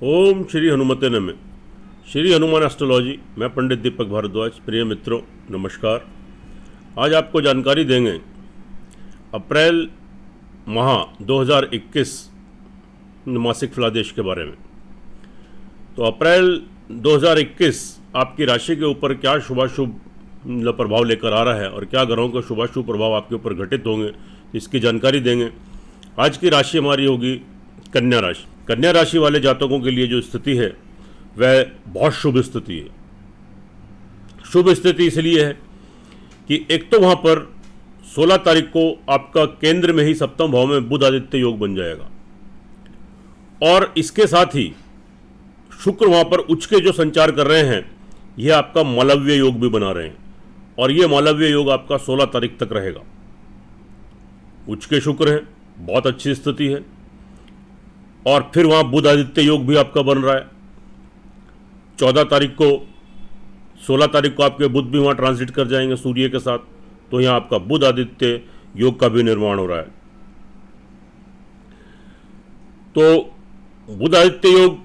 ओम श्री हनुमते नमः। श्री हनुमान एस्ट्रोलॉजी, मैं पंडित दीपक भारद्वाज। प्रिय मित्रों, नमस्कार। आज आपको जानकारी देंगे अप्रैल माह 2021 मासिक फलादेश के बारे में। तो अप्रैल 2021 आपकी राशि के ऊपर क्या शुभाशुभ प्रभाव लेकर आ रहा है और क्या ग्रहों का शुभाशुभ प्रभाव आपके ऊपर घटित होंगे, इसकी जानकारी देंगे। आज की राशि हमारी होगी कन्या राशि। कन्या राशि वाले जातकों के लिए जो स्थिति है वह बहुत शुभ स्थिति है। शुभ स्थिति इसलिए है कि एक तो वहाँ पर 16 तारीख को आपका केंद्र में ही सप्तम भाव में बुध आदित्य योग बन जाएगा और इसके साथ ही शुक्र वहाँ पर उच्च के जो संचार कर रहे हैं, यह आपका मालव्य योग भी बना रहे हैं और ये मालव्य योग आपका 16 तारीख तक रहेगा। उच्च के शुक्र है, बहुत अच्छी स्थिति है। और फिर वहाँ बुध आदित्य योग भी आपका बन रहा है। 14 तारीख को 16 तारीख को आपके बुध भी वहाँ ट्रांजिट कर जाएंगे सूर्य के साथ, तो यहाँ आपका बुध आदित्य योग का भी निर्माण हो रहा है। तो बुध आदित्य योग,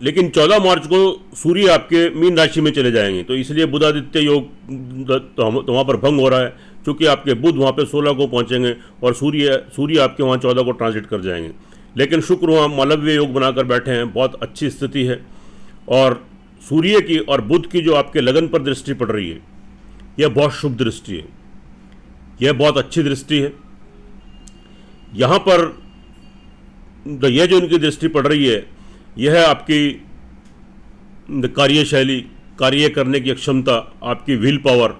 लेकिन 14 मार्च को सूर्य आपके मीन राशि में चले जाएंगे, तो इसलिए बुध आदित्य योग तो वहाँ पर भंग हो रहा है, क्योंकि आपके बुध वहाँ पे 16 को पहुँचेंगे और सूर्य आपके वहाँ 14 को ट्रांजिट कर जाएंगे। लेकिन शुक्र वहाँ मालव्य योग बनाकर बैठे हैं, बहुत अच्छी स्थिति है। और सूर्य की और बुध की जो आपके लगन पर दृष्टि पड़ रही है, यह बहुत शुभ दृष्टि है, यह बहुत अच्छी दृष्टि है। यहाँ पर यह जो इनकी दृष्टि पड़ रही है, यह आपकी कार्यशैली, कार्य करने की क्षमता, आपकी विल पावर,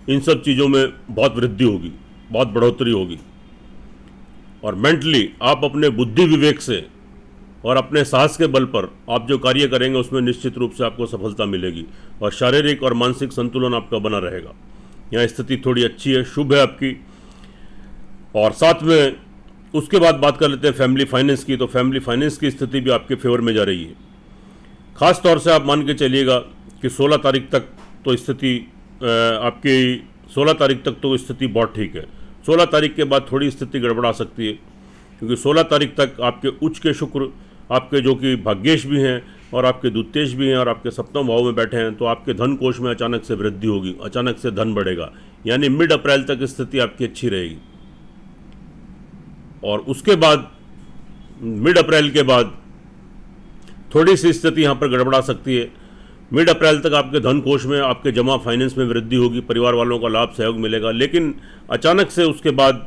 इन सब चीज़ों में बहुत वृद्धि होगी, बहुत बढ़ोतरी होगी। और मेंटली आप अपने बुद्धि विवेक से और अपने साहस के बल पर आप जो कार्य करेंगे उसमें निश्चित रूप से आपको सफलता मिलेगी और शारीरिक और मानसिक संतुलन आपका बना रहेगा। यहाँ स्थिति थोड़ी अच्छी है, शुभ है आपकी। और साथ में उसके बाद बात कर लेते हैं फैमिली फाइनेंस की। तो फैमिली फाइनेंस की स्थिति भी आपके फेवर में जा रही है। खास तौर से आप मान के चलिएगा कि 16 तारीख तक तो स्थिति आपकी 16 तारीख तक तो स्थिति बहुत ठीक है। 16 तारीख के बाद थोड़ी स्थिति गड़बड़ा सकती है, क्योंकि 16 तारीख तक आपके उच्च के शुक्र, आपके जो कि भाग्येश भी हैं और आपके दूतेश भी हैं और आपके सप्तम भाव में बैठे हैं, तो आपके धन कोष में अचानक से वृद्धि होगी, अचानक से धन बढ़ेगा। यानी मिड अप्रैल तक स्थिति आपकी अच्छी रहेगी। और उसके बाद मिड अप्रैल के बाद थोड़ी सी स्थिति यहाँ पर गड़बड़ा सकती है। मिड अप्रैल तक आपके धन कोष में, आपके जमा फाइनेंस में वृद्धि होगी, परिवार वालों का लाभ सहयोग मिलेगा। लेकिन अचानक से उसके बाद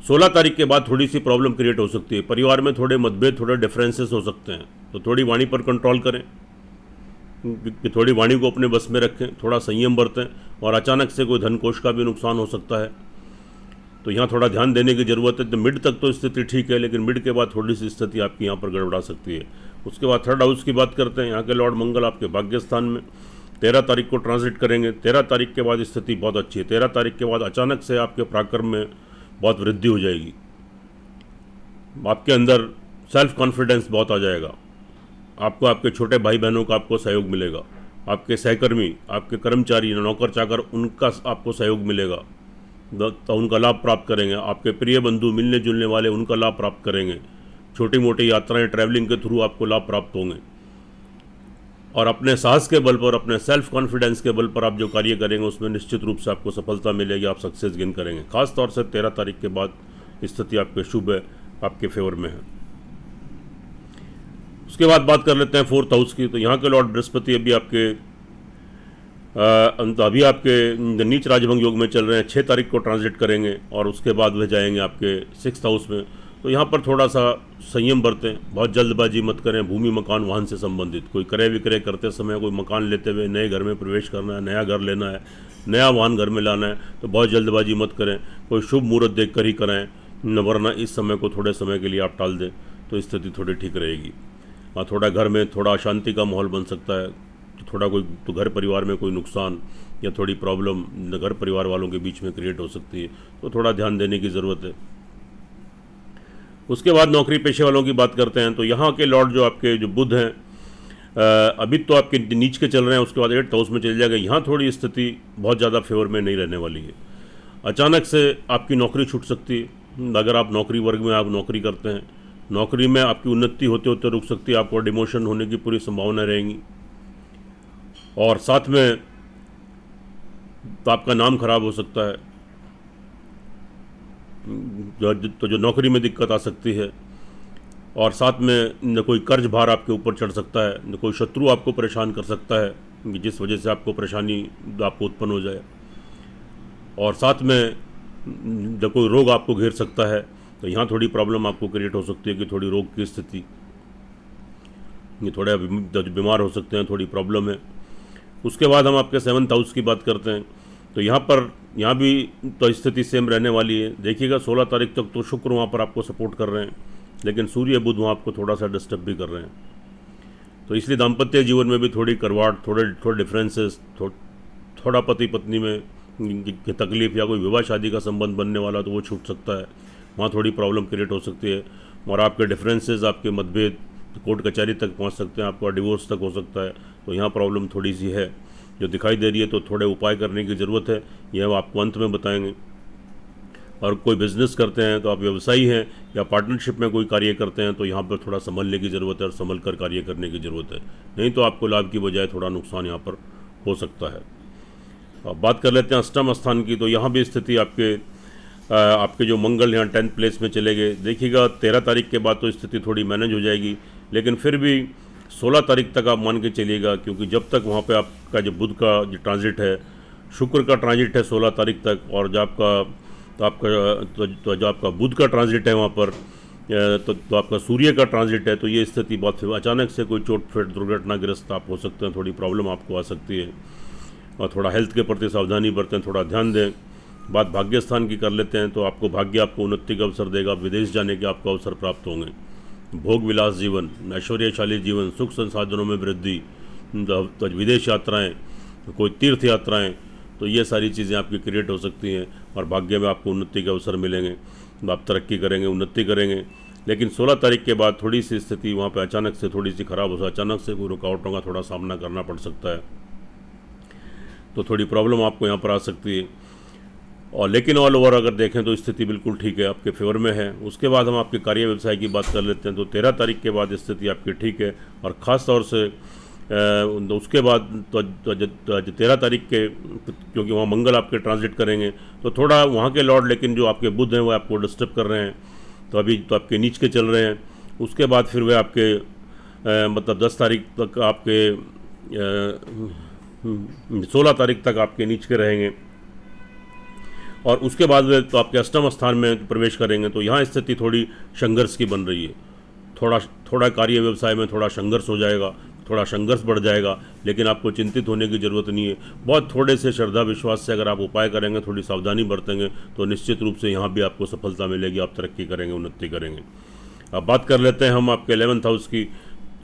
16 तारीख के बाद थोड़ी सी प्रॉब्लम क्रिएट हो सकती है। परिवार में थोड़े मतभेद, थोड़े डिफरेंसेस हो सकते हैं, तो थोड़ी वाणी पर कंट्रोल करें, कि थोड़ी वाणी को अपने बस में रखें, थोड़ा संयम बरतें। और अचानक से कोई धन कोष का भी नुकसान हो सकता है, तो यहाँ थोड़ा ध्यान देने की ज़रूरत है। तो मिड तक तो स्थिति ठीक है, लेकिन मिड के बाद थोड़ी सी स्थिति आपकी यहाँ पर गड़बड़ा सकती है। उसके बाद थर्ड हाउस की बात करते हैं। यहाँ के लॉर्ड मंगल आपके भाग्य स्थान में 13 तारीख को ट्रांजिट करेंगे। 13 तारीख के बाद स्थिति बहुत अच्छी है। 13 तारीख के बाद अचानक से आपके पराक्रम में बहुत वृद्धि हो जाएगी, आपके अंदर सेल्फ कॉन्फिडेंस बहुत आ जाएगा। आपको आपके छोटे भाई बहनों का आपको सहयोग मिलेगा, आपके सहकर्मी, आपके कर्मचारी, नौकर चाकर, उनका आपको सहयोग मिलेगा, तो उनका लाभ प्राप्त करेंगे। आपके प्रिय बंधु, मिलने जुलने वाले, उनका लाभ प्राप्त करेंगे। छोटी मोटी यात्राएं, ट्रैवलिंग के थ्रू आपको लाभ प्राप्त होंगे। और अपने साहस के बल पर, अपने सेल्फ कॉन्फिडेंस के बल पर आप जो कार्य करेंगे उसमें निश्चित रूप से आपको सफलता मिलेगी, आप सक्सेस गेन करेंगे। खास तौर से 13 तारीख के बाद स्थिति आपके शुभ है, आपके फेवर में है। उसके बाद बात कर लेते हैं फोर्थ हाउस की। तो यहाँ के लॉर्ड बृहस्पति अभी आपके नीच राजभंग योग में चल रहे हैं। 6 तारीख को ट्रांजिट करेंगे और उसके बाद वह जाएंगे आपके 6th हाउस में। तो यहाँ पर थोड़ा सा संयम बरतें, बहुत जल्दबाजी मत करें। भूमि, मकान, वाहन से संबंधित कोई क्रय विक्रय करते समय, कोई मकान लेते हुए, नए घर में प्रवेश करना है, नया घर लेना है, नया वाहन घर में लाना है, तो बहुत जल्दबाजी मत करें। कोई शुभ मुहूर्त देख कर ही करें, वरना इस समय को थोड़े समय के लिए आप टाल दें तो स्थिति थोड़ी ठीक रहेगी। हाँ, थोड़ा घर में थोड़ा अशांति का माहौल बन सकता है, तो थोड़ा कोई तो घर परिवार में कोई नुकसान या थोड़ी प्रॉब्लम घर परिवार वालों के बीच में क्रिएट हो सकती है, तो थोड़ा ध्यान देने की ज़रूरत है। उसके बाद नौकरी पेशे वालों की बात करते हैं। तो यहाँ के लॉर्ड जो आपके जो बुध हैं, अभी तो आपके नीच के चल रहे हैं, उसके बाद 8th हाउस में चले जाएगा। यहाँ थोड़ी स्थिति बहुत ज़्यादा फेवर में नहीं रहने वाली है। अचानक से आपकी नौकरी छूट सकती है। अगर आप नौकरी वर्ग में आप नौकरी करते हैं, नौकरी में आपकी उन्नति होते होते रुक सकती है, आपको डिमोशन होने की पूरी संभावना रहेंगी। और साथ में तो आपका नाम खराब हो सकता है, तो जो नौकरी में दिक्कत आ सकती है। और साथ में न कोई कर्ज भार आपके ऊपर चढ़ सकता है, न कोई शत्रु आपको परेशान कर सकता है जिस वजह से आपको परेशानी आपको उत्पन्न हो जाए। और साथ में जब कोई रोग आपको घेर सकता है तो यहाँ थोड़ी प्रॉब्लम आपको क्रिएट हो सकती है कि थोड़ी रोग की स्थिति, ये थोड़े बीमार हो सकते हैं, थोड़ी प्रॉब्लम है। उसके बाद हम आपके 7th हाउस की बात करते हैं तो यहाँ भी तो स्थिति सेम रहने वाली है। देखिएगा 16 तारीख तक तो शुक्र वहाँ पर आपको सपोर्ट कर रहे हैं, लेकिन सूर्य बुध वहाँ आपको थोड़ा सा डिस्टर्ब भी कर रहे हैं। तो इसलिए दाम्पत्य जीवन में भी थोड़ी करवाट, थोड़े डिफरेंसेस, थोड़ा पति पत्नी में की तकलीफ या कोई विवाह शादी का संबंध बनने वाला तो वो छूट सकता है, वहाँ थोड़ी प्रॉब्लम क्रिएट हो सकती है। और आपके डिफरेंसेस, आपके मतभेद कोर्ट कचहरी तक पहुँच सकते हैं, आपका डिवोर्स तक हो सकता है। तो यहाँ प्रॉब्लम थोड़ी सी है जो दिखाई दे रही है, तो थोड़े उपाय करने की ज़रूरत है, यह हम आपको अंत में बताएंगे। और कोई बिज़नेस करते हैं तो आप व्यवसायी हैं या पार्टनरशिप में कोई कार्य करते हैं तो यहाँ पर थोड़ा संभलने की ज़रूरत है और संभल कर कार्य करने की ज़रूरत है, नहीं तो आपको लाभ की बजाय थोड़ा नुकसान यहाँ पर हो सकता है। अब बात कर लेते हैं अष्टम स्थान की, तो यहाँ भी स्थिति आपके जो मंगल यहाँ 10th प्लेस में चले गए। देखिएगा 13 तारीख के बाद तो स्थिति थोड़ी मैनेज हो जाएगी, लेकिन फिर भी 16 तारीख तक आप मान के चलिएगा, क्योंकि जब तक वहाँ पे आपका जो बुध का जो ट्रांजिट है, शुक्र का ट्रांजिट है 16 तारीख तक, और जो आपका बुध का ट्रांजिट है वहाँ पर तो आपका सूर्य का ट्रांजिट है, तो ये स्थिति बहुत अचानक से कोई चोट फेट दुर्घटनाग्रस्त आप हो सकते हैं, थोड़ी प्रॉब्लम आपको आ सकती है। और थोड़ा हेल्थ के प्रति सावधानी बरतें, थोड़ा ध्यान दें। बात भाग्य स्थान की कर लेते हैं तो आपको भाग्य आपको उन्नति का अवसर देगा, विदेश जाने के आपको अवसर प्राप्त होंगे, भोग विलास जीवन, ऐश्वर्यशाली जीवन, सुख संसाधनों में वृद्धि, तो विदेश यात्राएं, कोई तीर्थ यात्राएं, तो ये सारी चीज़ें आपकी क्रिएट हो सकती हैं और भाग्य में आपको उन्नति के अवसर मिलेंगे, आप तरक्की करेंगे, उन्नति करेंगे। लेकिन 16 तारीख के बाद थोड़ी सी स्थिति वहाँ पे अचानक से थोड़ी सी खराब हो सकती है, अचानक से कोई रुकावटों का थोड़ा सामना करना पड़ सकता है, तो थोड़ी प्रॉब्लम आपको यहाँ पर आ सकती है। और लेकिन ऑल ओवर अगर देखें तो स्थिति बिल्कुल ठीक है, आपके फेवर में है। उसके बाद हम आपके कार्य व्यवसाय की बात कर लेते हैं, तो 13 तारीख के बाद स्थिति आपकी ठीक है। और ख़ास तौर से उसके बाद तो 13 तारीख के, क्योंकि वहाँ मंगल आपके ट्रांजिट करेंगे तो थोड़ा वहाँ के लॉर्ड, लेकिन जो आपके बुध हैं वो आपको डिस्टर्ब कर रहे हैं, तो अभी तो आपके नीच के चल रहे हैं। उसके बाद फिर वे आपके मतलब 10 तारीख तक आपके 16 तारीख तक आपके नीच के रहेंगे, और उसके बाद वे तो आपके अष्टम स्थान में प्रवेश करेंगे। तो यहाँ स्थिति थोड़ी संघर्ष की बन रही है, थोड़ा कार्य व्यवसाय में थोड़ा संघर्ष हो जाएगा, थोड़ा संघर्ष बढ़ जाएगा, लेकिन आपको चिंतित होने की ज़रूरत नहीं है। बहुत थोड़े से श्रद्धा विश्वास से अगर आप उपाय करेंगे, थोड़ी सावधानी बरतेंगे, तो निश्चित रूप से यहाँ भी आपको सफलता मिलेगी, आप तरक्की करेंगे, उन्नति करेंगे। अब बात कर लेते हैं हम आपके 11th हाउस की,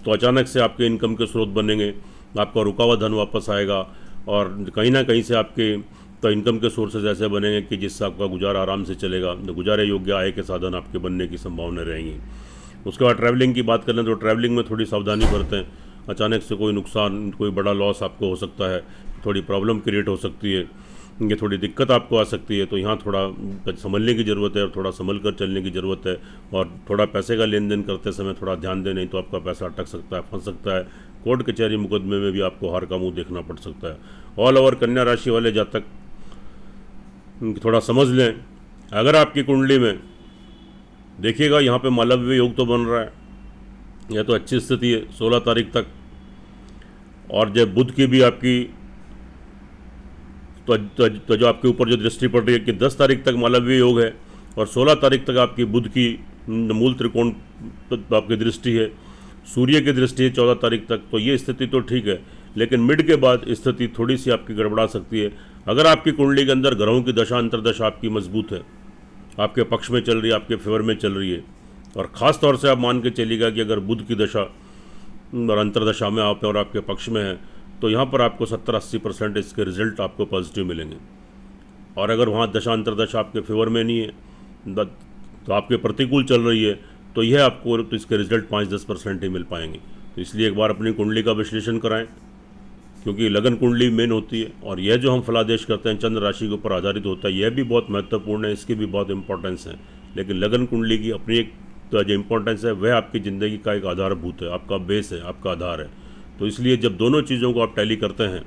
तो अचानक से आपके इनकम के स्रोत बनेंगे, आपका रुका हुआ धन वापस आएगा, और कहीं ना कहीं से आपके तो इनकम के सोर्सेज ऐसे बनेंगे कि जिससे आपका गुजारा आराम से चलेगा, गुजारे योग्य आय के साधन आपके बनने की संभावना रहेंगी। उसके बाद ट्रैवलिंग की बात करें तो ट्रैवलिंग में थोड़ी सावधानी बरतें, अचानक से कोई नुकसान, कोई बड़ा लॉस आपको हो सकता है, थोड़ी प्रॉब्लम क्रिएट हो सकती है, ये थोड़ी दिक्कत आपको आ सकती है, तो यहाँ थोड़ा संभलने की ज़रूरत है और थोड़ा संभल कर चलने की ज़रूरत है। और थोड़ा पैसे का लेन देन करते समय थोड़ा ध्यान दें, नहीं तो आपका पैसा अटक सकता है, फंस सकता है, कोर्ट कचहरी मुकदमे में भी आपको हार का मुँह देखना पड़ सकता है। ऑल ओवर कन्या राशि वाले जातक थोड़ा समझ लें, अगर आपकी कुंडली में देखिएगा यहाँ पे मालव्य योग तो बन रहा है, यह तो अच्छी स्थिति है 16 तारीख तक, और जब बुध की भी आपकी तो जो आपके ऊपर जो दृष्टि पड़ रही है कि 10 तारीख तक मालव्य योग है और 16 तारीख तक आपकी बुध की मूल त्रिकोण आपकी दृष्टि है, सूर्य की दृष्टि है 14 तारीख तक, तो ये स्थिति तो ठीक है। लेकिन मिड के बाद स्थिति थोड़ी सी आपकी गड़बड़ा सकती है। अगर आपकी कुंडली के अंदर ग्रहों की दशा अंतरदशा आपकी मजबूत है, आपके पक्ष में चल रही है, आपके फेवर में चल रही है, और ख़ास तौर से आप मान के चलिएगा कि अगर बुध की दशा और अंतरदशा में आप और आपके पक्ष में है, तो यहाँ पर आपको 70-80% इसके रिजल्ट आपको पॉजिटिव मिलेंगे। और अगर वहाँ दशा अंतरदशा आपके फेवर में नहीं है तो आपके प्रतिकूल चल रही है, तो यह आपको तो इसके रिजल्ट 5-10% ही मिल पाएंगे। तो इसलिए एक बार अपनी कुंडली का विश्लेषण कराएं, क्योंकि लगन कुंडली मेन होती है, और यह जो हम फलादेश करते हैं चंद्र राशि के ऊपर आधारित होता है, यह भी बहुत महत्वपूर्ण है, इसकी भी बहुत इंपॉर्टेंस है। लेकिन लगन कुंडली की अपनी एक तो जो इम्पोर्टेंस है वह आपकी ज़िंदगी का एक आधारभूत है, आपका बेस है, आपका आधार है। तो इसलिए जब दोनों चीज़ों को आप टैली करते हैं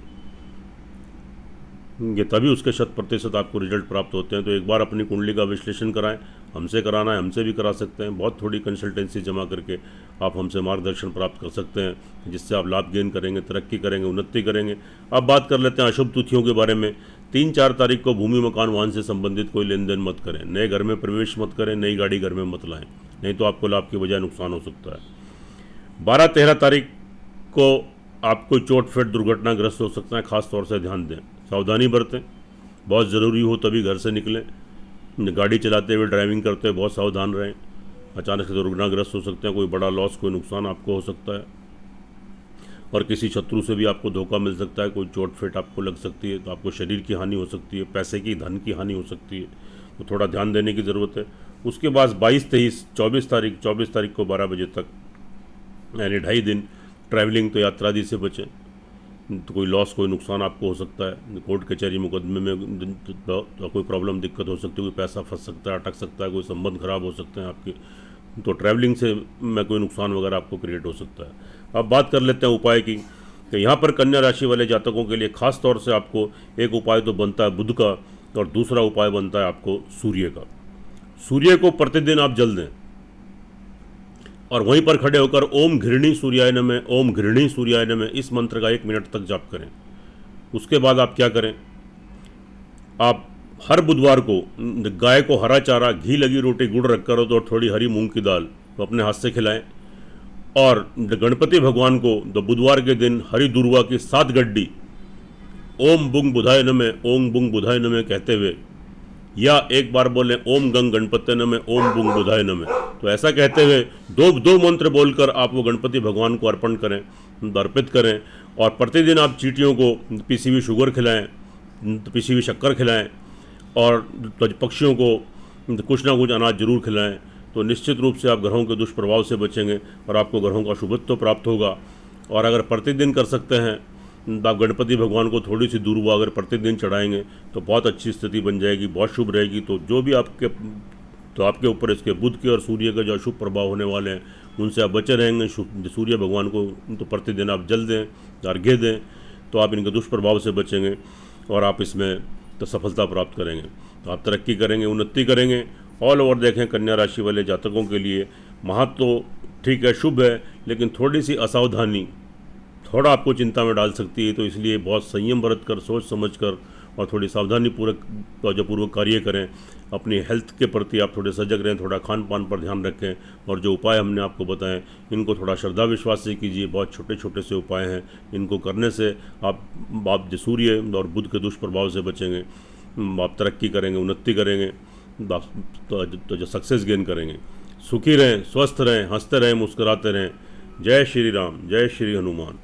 ये तभी उसके 100% आपको रिजल्ट प्राप्त होते हैं। तो एक बार अपनी कुंडली का विश्लेषण कराएं, हमसे कराना है हमसे भी करा सकते हैं। बहुत थोड़ी कंसल्टेंसी जमा करके आप हमसे मार्गदर्शन प्राप्त कर सकते हैं, जिससे आप लाभ गेन करेंगे, तरक्की करेंगे, उन्नति करेंगे। अब बात कर लेते हैं अशुभ तिथियों के बारे में। 3-4 तारीख को भूमि मकान वाहन से संबंधित कोई लेन देन मत करें, नए घर में प्रवेश मत करें, नई गाड़ी घर में मत लाएं, नहीं तो आपको लाभ की बजाय नुकसान हो सकता है। 12-13 तारीख को आपको चोट फेट दुर्घटनाग्रस्त हो सकता है, खास तौर से ध्यान दें, सावधानी बरतें, बहुत ज़रूरी हो तभी घर से निकलें। गाड़ी चलाते हुए, ड्राइविंग करते हुए बहुत सावधान रहें, अचानक से दुर्घटनाग्रस्त हो सकते हैं, कोई बड़ा लॉस, कोई नुकसान आपको हो सकता है, और किसी शत्रु से भी आपको धोखा मिल सकता है, कोई चोट फेट आपको लग सकती है, तो आपको शरीर की हानि हो सकती है, पैसे की, धन की हानि हो सकती है, तो थोड़ा ध्यान देने की ज़रूरत है। उसके बाद 22, 23, 24 तारीख को 12 बजे तक, यानी 2.5 दिन ट्रैवलिंग तो यात्रादि से बचें। तो कोई लॉस, कोई नुकसान आपको हो सकता है, कोर्ट कचहरी मुकदमे में तो कोई प्रॉब्लम, दिक्कत हो सकती है, कोई पैसा फंस सकता है, अटक सकता है, कोई संबंध खराब हो सकते हैं आपके, तो ट्रैवलिंग से में कोई नुकसान वगैरह आपको क्रिएट हो सकता है। अब बात कर लेते हैं उपाय की। तो यहाँ पर कन्या राशि वाले जातकों के लिए खास तौर से आपको एक उपाय तो बनता है बुध का, और दूसरा उपाय बनता है आपको सूर्य का। सूर्य को प्रतिदिन आप जल दें और वहीं पर खड़े होकर ओम घृणी सूर्याय नमः, ओम घृणी सूर्याय नमः, इस मंत्र का 1 मिनट तक जाप करें। उसके बाद आप क्या करें, आप हर बुधवार को गाय को हरा चारा, घी लगी रोटी, गुड़ रखकर और थोड़ी हरी मूंग की दाल तो अपने हाथ से खिलाएं। और गणपति भगवान को तो बुधवार के दिन हरी दुर्वा की 7 गड्डी ओम बुंग बुधाय नमः, ओम बुंग बुधाय नमः कहते हुए, या एक बार बोलें ओम गंग गणपति नमः, ओम बुंग बुधाय नमः, तो ऐसा कहते हुए दो मंत्र बोलकर आप वो गणपति भगवान को अर्पण करें, अर्पित करें। और प्रतिदिन आप चींटियों को पिसी हुई शुगर खिलाएं, पिसी हुई शक्कर खिलाएं, और पक्षियों को कुछ ना कुछ अनाज जरूर खिलाएं। तो निश्चित रूप से आप ग्रहों के दुष्प्रभाव से बचेंगे और आपको ग्रहों का शुभत्व प्राप्त होगा। और अगर प्रतिदिन कर सकते हैं आप गणपति भगवान को थोड़ी सी दूर्वा अगर प्रतिदिन चढ़ाएंगे तो बहुत अच्छी स्थिति बन जाएगी, बहुत शुभ रहेगी। तो जो भी आपके ऊपर इसके बुध के और सूर्य के जो अशुभ प्रभाव होने वाले हैं उनसे आप बचे रहेंगे। सूर्य भगवान को तो प्रतिदिन आप जल दें, अर्घ्य दें, तो आप इनके दुष्प्रभाव से बचेंगे और आप इसमें तो सफलता प्राप्त करेंगे, तो आप तरक्की करेंगे, उन्नति करेंगे। ऑल ओवर देखें कन्या राशि वाले जातकों के लिए महत्व तो ठीक है, शुभ है, लेकिन थोड़ी सी असावधानी थोड़ा आपको चिंता में डाल सकती है। तो इसलिए बहुत संयम बरत कर, सोच समझ कर और थोड़ी सावधानी पूर्वक कार्य करें। अपनी हेल्थ के प्रति आप थोड़े सजग रहें, थोड़ा खान पान पर ध्यान रखें, और जो उपाय हमने आपको बताएं इनको थोड़ा श्रद्धा विश्वास से कीजिए। बहुत छोटे छोटे से उपाय हैं, इनको करने से आप सूर्य और बुध के दुष्प्रभाव से बचेंगे, आप तरक्की करेंगे, उन्नति करेंगे, तो जो सक्सेस गेन करेंगे। सुखी रहें, स्वस्थ रहें, हंसते रहें, मुस्कुराते रहें। जय श्री राम, जय श्री हनुमान।